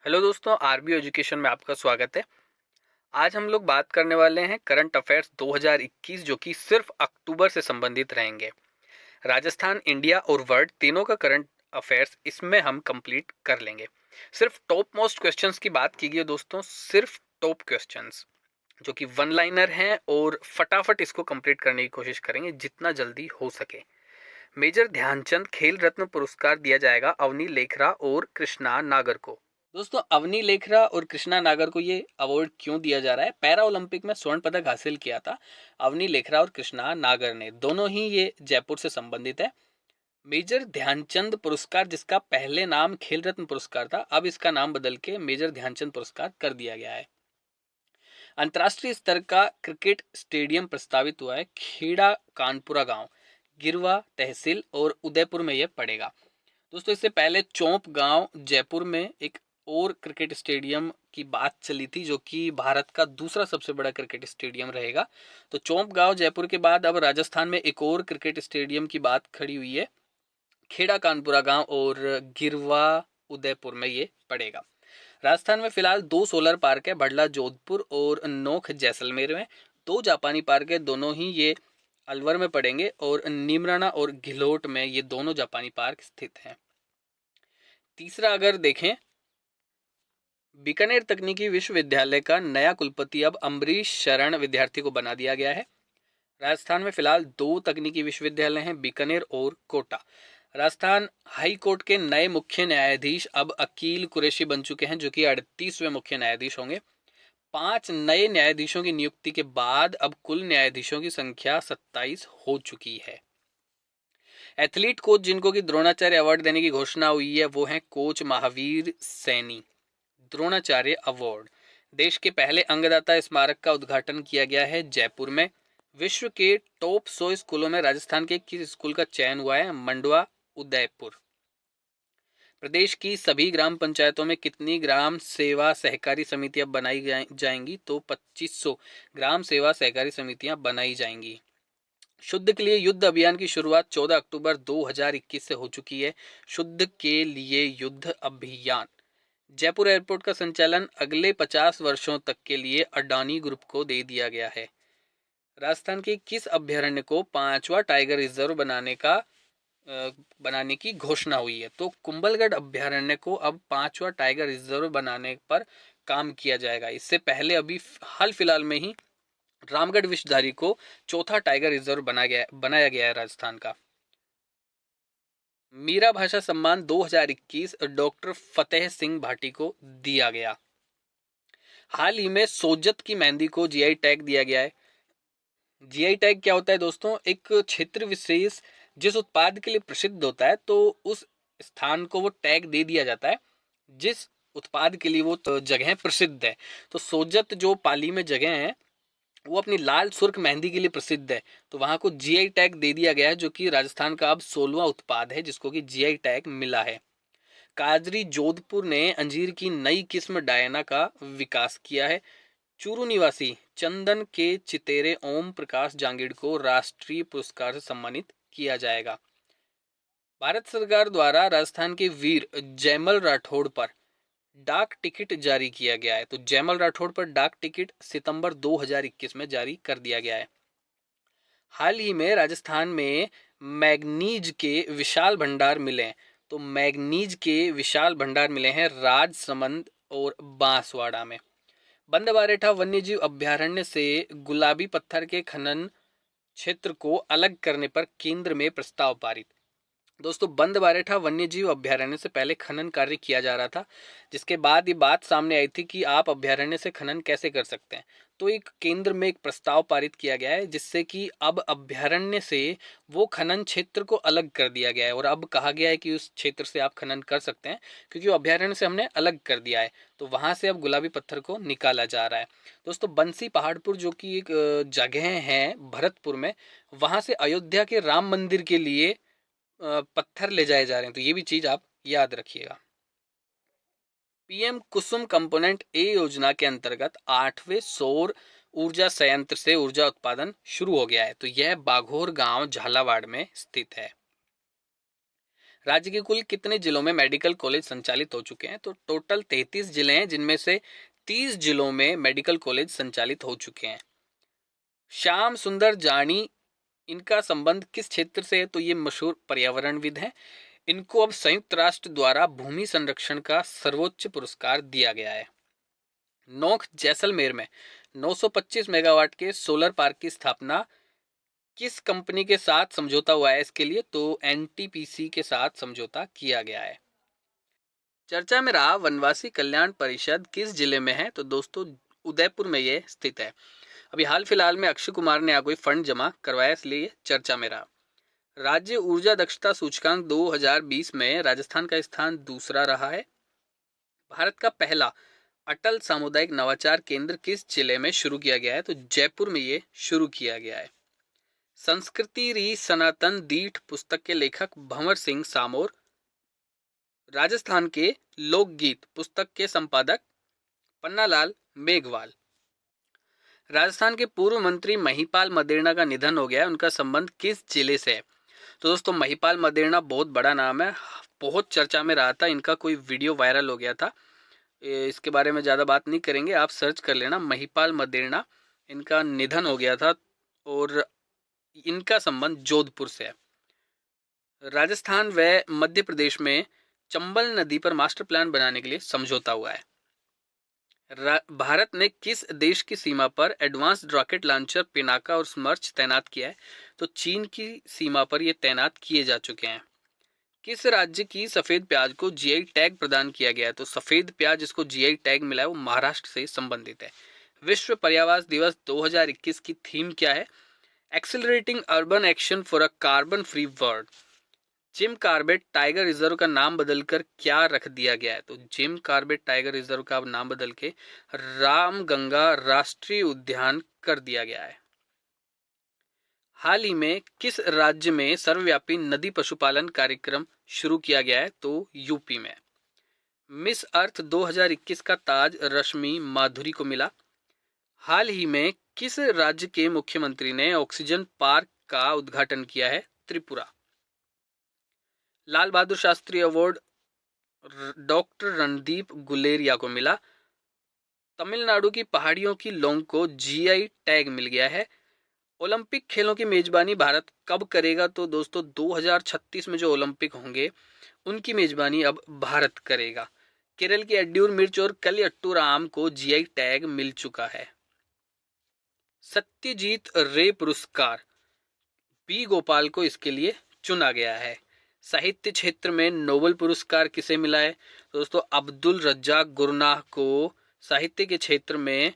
Hello दोस्तों, RB education में आपका स्वागत है। आज हम लोग बात करने वाले हैं करंट अफेयर्स 2021 जो कि सिर्फ अक्टूबर से संबंधित रहेंगे। राजस्थान, इंडिया और वर्ल्ड तीनों का करंट अफेयर्स इसमें हम कंप्लीट कर लेंगे। सिर्फ टॉप मोस्ट क्वेश्चंस की बात कीजिए दोस्तों, सिर्फ टॉप क्वेश्चंस जो कि वन लाइनर हैं और फटाफट इसको कंप्लीट करने की कोशिश करेंगे जितना जल्दी हो सके। मेजर ध्यानचंद खेल रत्न पुरस्कार दिया जाएगा अवनी लेखरा और कृष्णा नागर को। दोस्तों, अवनी लेखरा और कृष्णा नागर को ये अवार्ड क्यों दिया जा रहा है? पैरा ओलंपिक में स्वर्ण पदक हासिल किया था अवनी लेखरा और कृष्णा नागर ने। दोनों ही ये जयपुर से संबंधित है। मेजर ध्यानचंद पुरस्कार, जिसका पहले नाम खेल रत्न पुरस्कार था, अब इसका नाम बदल के मेजर ध्यानचंद पुरस्कार कर दिया गया है। अंतर्राष्ट्रीय स्तर का क्रिकेट स्टेडियम प्रस्तावित हुआ है खेड़ा कानपुरा गांव, गिरवा तहसील और उदयपुर में यह पड़ेगा। दोस्तों, इससे पहले चौंप गांव जयपुर में एक और क्रिकेट स्टेडियम की बात चली थी जो कि भारत का दूसरा सबसे बड़ा क्रिकेट स्टेडियम रहेगा। तो चौंप गांव जयपुर के बाद अब राजस्थान में एक और क्रिकेट स्टेडियम की बात खड़ी हुई है, खेड़ा कानपुरा गांव और गिरवा उदयपुर में ये पड़ेगा। राजस्थान में फिलहाल 2 सोलर पार्क है, बड़ला जोधपुर और नोख जैसलमेर में। 2 जापानी पार्क है, दोनों ही ये अलवर में पड़ेंगे और नीमराना और घिलोट में ये दोनों जापानी पार्क स्थित हैं। तीसरा अगर देखें, बीकानेर तकनीकी विश्वविद्यालय का नया कुलपति अब अम्बरीश शरण विद्यार्थी को बना दिया गया है। राजस्थान में फिलहाल 2 तकनीकी विश्वविद्यालय हैं, बीकानेर और कोटा। राजस्थान हाई कोर्ट के नए मुख्य न्यायाधीश अब अकील कुरैशी बन चुके हैं जो कि 38वें मुख्य न्यायाधीश होंगे। 5 नए न्यायाधीशों की नियुक्ति के बाद अब कुल न्यायाधीशों की संख्या 27 हो चुकी है। एथलीट कोच जिनको कि द्रोणाचार्य अवार्ड देने की घोषणा हुई है वो हैं कोच महावीर सैनी। द्रोणाचार्य अवार्ड। देश के पहले अंगदाता स्मारक का उद्घाटन किया गया है जयपुर में। विश्व के टॉप 100 स्कूलों में राजस्थान के किस स्कूल का चयन हुआ है? मंडवा, उदयपुर। प्रदेश की सभी ग्राम पंचायतों में कितनी ग्राम सेवा सहकारी समितियां बनाई जाएंगी? तो 2500 ग्राम सेवा सहकारी समितियां बनाई जाएंगी। शुद्ध के लिए युद्ध अभियान की शुरुआत 14 अक्टूबर 2021 से हो चुकी है। शुद्ध के लिए युद्ध अभियान। जयपुर एयरपोर्ट का संचालन अगले 50 वर्षों तक के लिए अडानी ग्रुप को दे दिया गया है। राजस्थान के किस अभ्यारण्य को 5वां टाइगर रिजर्व बनाने की घोषणा हुई है? तो कुंभलगढ़ अभ्यारण्य को अब 5वां टाइगर रिजर्व बनाने पर काम किया जाएगा। इससे पहले अभी हाल फिलहाल में ही रामगढ़ विषधारी को चौथा टाइगर रिजर्व बनाया गया है राजस्थान का। मीरा भाषा सम्मान 2021 डॉक्टर फतेह सिंह भाटी को दिया गया। हाल ही में सोजत की मेहंदी को जीआई टैग दिया गया है। जीआई टैग क्या होता है दोस्तों? एक क्षेत्र विशेष जिस उत्पाद के लिए प्रसिद्ध होता है तो उस स्थान को वो टैग दे दिया जाता है जिस उत्पाद के लिए वो जगह प्रसिद्ध है। तो सोजत जो पाली में जगह है वो अपनी लाल सुर्ख मेहंदी के लिए प्रसिद्ध है, तो वहां को जीआई टैग दे दिया गया है जो कि राजस्थान का अब 16वां उत्पाद है जिसको कि जीआई टैग मिला है। काजरी जोधपुर ने अंजीर की नई किस्म डायना का विकास किया है। चूरू निवासी चंदन के चितेरे ओम प्रकाश जांगिड़ को राष्ट्रीय पुरस्कार से सम्मानित किया जाएगा। भारत सरकार द्वारा राजस्थान के वीर जयमल राठौड़ पर डाक टिकट जारी किया गया है। तो जयमल राठौड़ पर डाक टिकट सितंबर 2021 में जारी कर दिया गया है। हाल ही में राजस्थान में मैग्नीज के विशाल भंडार मिले। तो मैग्नीज के विशाल भंडार मिले हैं राजसमंद और बांसवाड़ा में। बंदबारेठा वन्यजीव अभ्यारण्य से गुलाबी पत्थर के खनन क्षेत्र को अलग करने पर केंद्र में प्रस्ताव पारित। दोस्तों, बंदबारेठा वन्यजीव अभ्यारण्य से पहले खनन कार्य किया जा रहा था, जिसके बाद ये बात सामने आई थी कि आप अभ्यारण्य से खनन कैसे कर सकते हैं। तो एक केंद्र में एक प्रस्ताव पारित किया गया है जिससे कि अब अभ्यारण्य से वो खनन क्षेत्र को अलग कर दिया गया है और अब कहा गया है कि उस क्षेत्र से आप खनन कर सकते हैं क्योंकि वो अभ्यारण्य से हमने अलग कर दिया है। तो वहां से अब गुलाबी पत्थर को निकाला जा रहा है। दोस्तों, बंसी पहाड़पुर जो कि एक जगह है भरतपुर में, वहां से अयोध्या के राम मंदिर के लिए पत्थर ले जाए जा रहे हैं। तो ये भी चीज आप याद रखिएगा। पीएम कुसुम कंपोनेंट ए योजना के अंतर्गत 8वें सौर ऊर्जा संयंत्र से ऊर्जा उत्पादन शुरू हो गया है। तो यह बाघोर गांव झालावाड़ में स्थित है। राज्य के कुल कितने जिलों में मेडिकल कॉलेज संचालित हो चुके हैं? तो टोटल 33 जिले हैं, जिनमें से 30 जिलों में मेडिकल कॉलेज संचालित हो चुके हैं। श्याम सुंदर जानी, इनका संबंध किस क्षेत्र से है? तो ये मशहूर पर्यावरणविद हैं। इनको अब संयुक्त राष्ट्र द्वारा भूमि संरक्षण का सर्वोच्च पुरस्कार दिया गया है। नोख जैसलमेर में 925 मेगावाट के सोलर पार्क की स्थापना किस कंपनी के साथ समझौता हुआ है इसके लिए? तो एनटीपीसी के साथ समझौता किया गया है। चर्चा में रहा वनवासी कल्याण परिषद किस जिले में है? तो दोस्तों उदयपुर में ये स्थित है। अभी हाल फिलहाल में अक्षय कुमार ने कोई फंड जमा करवाया, इसलिए चर्चा में रहा। राज्य ऊर्जा दक्षता सूचकांक 2020 में राजस्थान का स्थान दूसरा रहा है। भारत का पहला अटल सामुदायिक नवाचार केंद्र किस जिले में शुरू किया गया है? तो जयपुर में ये शुरू किया गया है। संस्कृति री सनातन दीठ पुस्तक के लेखक भंवर सिंह सामोर। राजस्थान के लोकगीत पुस्तक के संपादक पन्नालाल मेघवाल। राजस्थान के पूर्व मंत्री महिपाल मदेरणा का निधन हो गया है, उनका संबंध किस जिले से है? तो दोस्तों महिपाल मदेरणा बहुत बड़ा नाम है, बहुत चर्चा में रहा था, इनका कोई वीडियो वायरल हो गया था। इसके बारे में ज़्यादा बात नहीं करेंगे, आप सर्च कर लेना। महिपाल मदेरणा, इनका निधन हो गया था और इनका संबंध जोधपुर से है। राजस्थान व मध्य प्रदेश में चंबल नदी पर मास्टर प्लान बनाने के लिए समझौता हुआ है। भारत ने किस देश की सीमा पर एडवांस्ड रॉकेट लॉन्चर पिनाका और स्मर्च तैनात किया है? तो चीन की सीमा पर ये तैनात किए जा चुके हैं। किस राज्य की सफेद प्याज को जीआई टैग प्रदान किया गया है? तो सफेद प्याज जिसको जीआई टैग मिला है वो महाराष्ट्र से संबंधित है। विश्व पर्यावरण दिवस 2021 की थीम क्या है? Accelerating urban action for a carbon free world. Jim Corbett tiger reserve का नाम बदलकर क्या रख दिया गया है? तो जिम कॉर्बेट टाइगर रिजर्व का नाम बदल के रामगंगा राष्ट्रीय उद्यान कर दिया गया है। हाल ही में किस राज्य में सर्वव्यापी नदी पशुपालन कार्यक्रम शुरू किया गया है? तो यूपी में। मिस अर्थ 2021 का ताज रश्मि माधुरी को मिला। हाल ही में किस राज्य के मुख्यमंत्री ने ऑक्सीजन पार्क का उद्घाटन किया है? त्रिपुरा। लाल बहादुर शास्त्री अवार्ड डॉक्टर रणदीप गुलेरिया को मिला। तमिलनाडु की पहाड़ियों की लौंग को जीआई टैग मिल गया है। ओलंपिक खेलों की मेजबानी भारत कब करेगा? तो दोस्तों 2036 में जो ओलंपिक होंगे उनकी मेजबानी अब भारत करेगा। केरल की एड्यूर मिर्च और कलियट्टूराम को जीआई टैग मिल चुका है। सत्यजीत रे पुरस्कार बी गोपाल को इसके लिए चुना गया है। साहित्य क्षेत्र में नोबेल पुरस्कार किसे मिला है? दोस्तों अब्दुल रज्जाक गुरनाह को साहित्य के क्षेत्र में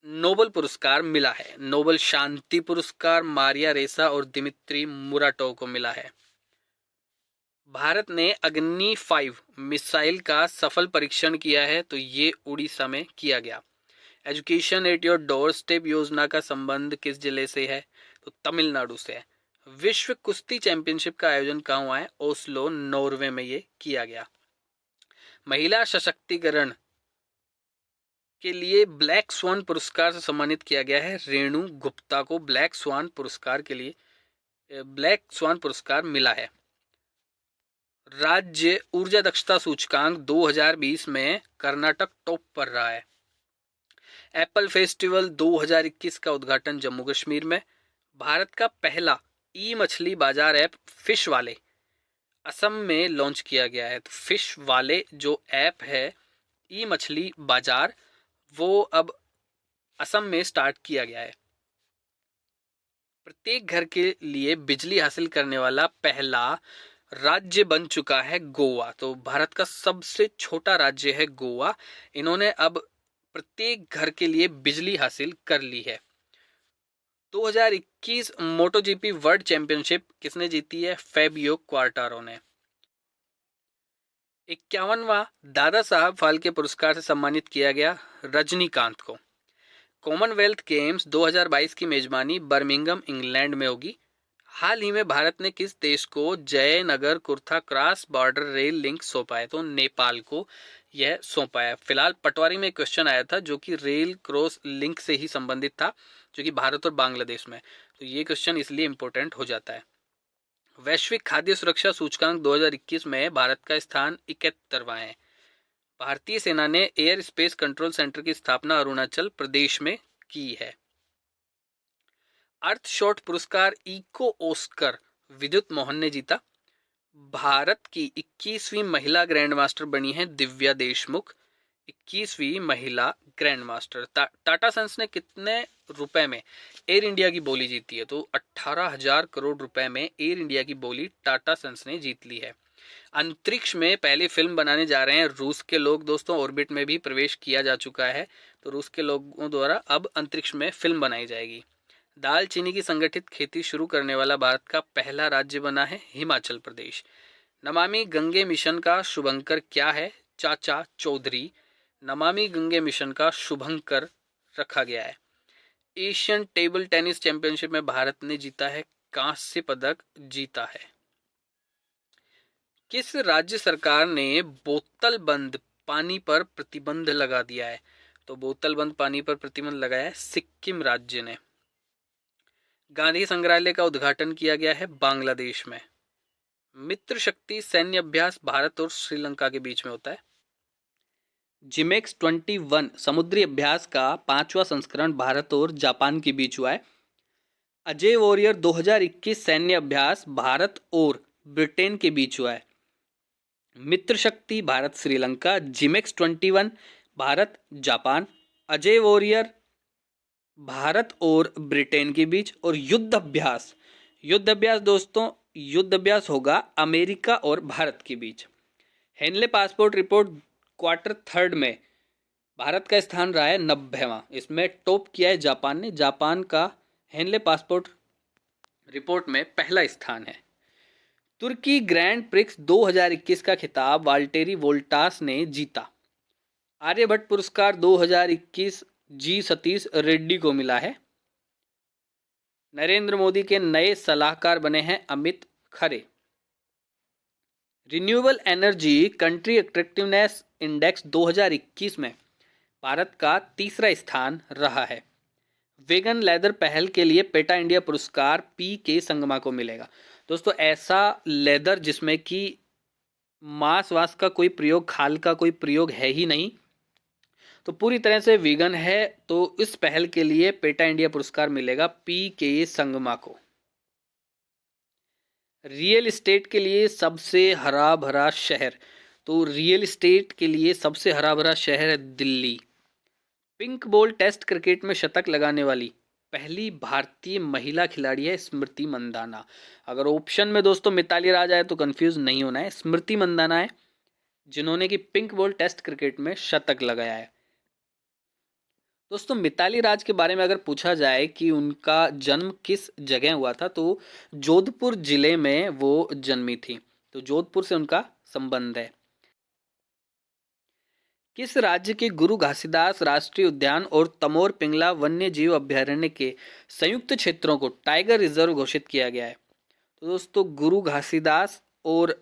नोबेल पुरस्कार मिला है। नोबेल शांति पुरस्कार मारिया रेसा और दिमित्री मुराटोव को मिला है। भारत ने अग्नि 5 मिसाइल का सफल परीक्षण किया है, तो ये उड़ीसा में किया गया। Education at your door step योजना का संबंध किस जिले से है? तो तमिलनाडु से है। विश्व कुश्ती चैंपियनशिप का आयोजन कहाँ हुआ है? ओस्लो नॉर्वे में ये किया गया। महिला सशक्तिकरण के लिए ब्लैक स्वान पुरस्कार से सम्मानित किया गया है। रेणु गुप्ता को ब्लैक स्वान पुरस्कार मिला है। राज्य ऊर्जा दक्षता सूचकांक 2020 में कर्नाटक टॉप पर रहा है। एप्पल फेस्टिवल 2021 का उद्घाटन जम्मू कश्मीर में। भारत का पहला ई मछली बाजार ऐप फिश वाले असम में लॉन्च किया गया है। तो फिश वाले जो ऐप है ई मछली बाजार, वो अब असम में स्टार्ट किया गया है। प्रत्येक घर के लिए बिजली हासिल करने वाला पहला राज्य बन चुका है गोवा। तो भारत का सबसे छोटा राज्य है गोवा। इन्होंने अब प्रत्येक घर के लिए बिजली हासिल कर ली है। 2021 मोटोजीपी वर्ल्ड चैंपियनशिप किसने जीती है? फैबियो क्वार्टारो ने। 51वां दादा साहब फाल्के पुरस्कार से सम्मानित किया गया रजनीकांत को। कॉमनवेल्थ गेम्स 2022 की मेजबानी बर्मिंघम इंग्लैंड में होगी। हाल ही में भारत ने किस देश को Jaynagar Kurtha cross border rail link सौंपा है? तो नेपाल को यह सौंपा है। फिलहाल पटवारी में क्वेश्चन आया था जो कि रेल क्रॉस लिंक से ही संबंधित था, जो कि भारत और बांग्लादेश में, तो ये क्वेश्चन इसलिए इंपॉर्टेंट हो जाता है। वैश्विक खाद्य सुरक्षा सूचकांक 2021 में भारत का स्थान 71वां है। भारतीय सेना ने एयर स्पेस कंट्रोल सेंटर की स्थापना अरुणाचल प्रदेश में की है। अर्थशॉट पुरस्कार इको ऑस्कर विद्युत मोहन ने जीता। भारत की 21वीं महिला ग्रैंड मास्टर बनी है दिव्या देशमुख। 21वीं महिला ग्रैंड मास्टर। टाटा सन्स ने कितने रुपए में एयर इंडिया की बोली जीती है? तो 18,000 करोड़ रुपए में एयर इंडिया की बोली टाटा सन्स ने जीत ली है। अंतरिक्ष में पहली फिल्म बनाने जा रहे हैं रूस के लोग दोस्तों। ऑर्बिट में भी प्रवेश किया जा चुका है, तो रूस के लोगों द्वारा अब अंतरिक्ष में फिल्म बनाई जाएगी। दालचीनी की संगठित खेती शुरू करने वाला भारत का पहला राज्य बना है हिमाचल प्रदेश। नमामि गंगे मिशन का शुभंकर क्या है? चाचा चौधरी। नमामि गंगे मिशन का शुभंकर रखा गया है। एशियन टेबल टेनिस चैंपियनशिप में भारत ने जीता है कांस्य पदक जीता है। किस राज्य सरकार ने बोतल बंद पानी पर प्रतिबंध लगा दिया है? तो बोतल बंद पानी पर प्रतिबंध लगाया है सिक्किम राज्य ने। गांधी संग्रहालय का उद्घाटन किया गया है बांग्लादेश में। मित्र शक्ति सैन्य अभ्यास भारत और श्रीलंका के बीच में होता है। जिमेक्स 21 समुद्री अभ्यास का 5वां संस्करण भारत और जापान के बीच हुआ है। अजय वॉरियर 2021 सैन्य अभ्यास भारत और ब्रिटेन के बीच हुआ है। मित्र शक्ति Bharat Sri Lanka, JIMEX 21 Bharat Japan, Ajay warrior Bharat और ब्रिटेन के बीच। और युद्ध अभ्यास दोस्तों, युद्ध अभ्यास होगा अमेरिका और भारत के बीच। हेनले पासपोर्ट रिपोर्ट क्वार्टर 3 में भारत का स्थान रहा है 90वां। इसमें टॉप किया है जापान ने। जापान का हेनले पासपोर्ट रिपोर्ट में पहला स्थान है। तुर्की ग्रैंड प्रिक्स 2021 का खिताब वाल्टेरी वोल्टास ने जीता। आर्यभट्ट पुरस्कार 2021 जी सतीश रेड्डी को मिला है। नरेंद्र मोदी के नए सलाहकार बने हैं Amit Khare. Renewable energy country attractiveness index 2021 में भारत का तीसरा स्थान रहा है। वेगन लेदर पहल के लिए पेटा इंडिया पुरस्कार पी के संगमा को मिलेगा। दोस्तों, ऐसा लेदर जिसमें कि मांस वास का कोई प्रयोग, खाल का कोई प्रयोग है ही नहीं, तो पूरी तरह से वीगन है, तो इस पहल के लिए पेटा इंडिया पुरस्कार मिलेगा पी के संगमा को। रियल एस्टेट के लिए सबसे हरा भरा शहर, तो रियल एस्टेट के लिए सबसे हरा भरा शहर है Delhi. Pink ball test cricket में शतक लगाने वाली पहली भारतीय महिला खिलाड़ी है स्मृति मंदाना। अगर ऑप्शन में दोस्तों मिताली राज आए तो कंफ्यूज नहीं होना है, स्मृति मंदाना है जिन्होंने कि पिंक बॉल टेस्ट क्रिकेट में शतक लगाया है। दोस्तों, मिताली राज के बारे में अगर पूछा जाए कि उनका जन्म किस जगह हुआ था, तो जोधपुर जिले में वो जन्मी थी, तो जोधपुर से उनका संबंध है। किस राज्य के गुरु घासीदास राष्ट्रीय उद्यान और तमोर पिंगला वन्य जीव अभ्यारण्य के संयुक्त क्षेत्रों को टाइगर रिजर्व घोषित किया गया है? तो दोस्तों, गुरु घासीदास और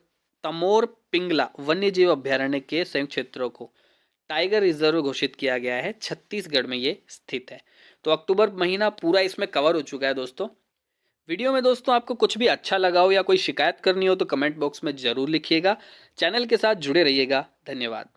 तमोर पिंगला वन्य जीव अभ्यारण्य के संयुक्त क्षेत्रों को टाइगर रिजर्व घोषित किया गया है। छत्तीसगढ़ में ये स्थित है। तो अक्टूबर महीना पूरा इसमें कवर हो चुका है दोस्तों। वीडियो में दोस्तों आपको कुछ भी अच्छा लगा हो या कोई शिकायत करनी हो तो कमेंट बॉक्स में जरूर लिखिएगा। चैनल के साथ जुड़े रहिएगा। धन्यवाद।